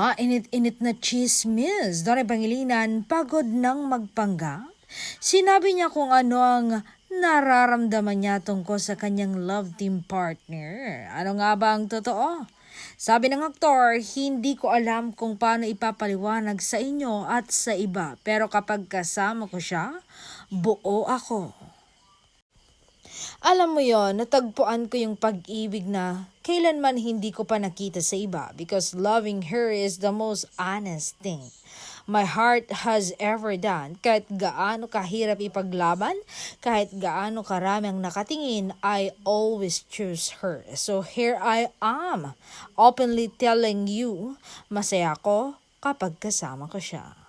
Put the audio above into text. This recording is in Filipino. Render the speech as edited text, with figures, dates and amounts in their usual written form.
Mainit-init na chismis. Doon Pangilinan, pagod nang magpanggap. Sinabi niya kung ano ang nararamdaman niya tungkol sa kanyang love team partner. Ano nga ba ang totoo? Sabi ng aktor, hindi ko alam kung paano ipapaliwanag sa inyo at sa iba. Pero kapag kasama ko siya, buo ako. Alam mo yon, natagpuan ko yung pag-ibig na kailanman hindi ko pa nakita sa iba because loving her is the most honest thing my heart has ever done. Kahit gaano kahirap ipaglaban, kahit gaano karami ang nakatingin, I always choose her. So here I am, openly telling you, masaya ako kapag kasama ko siya.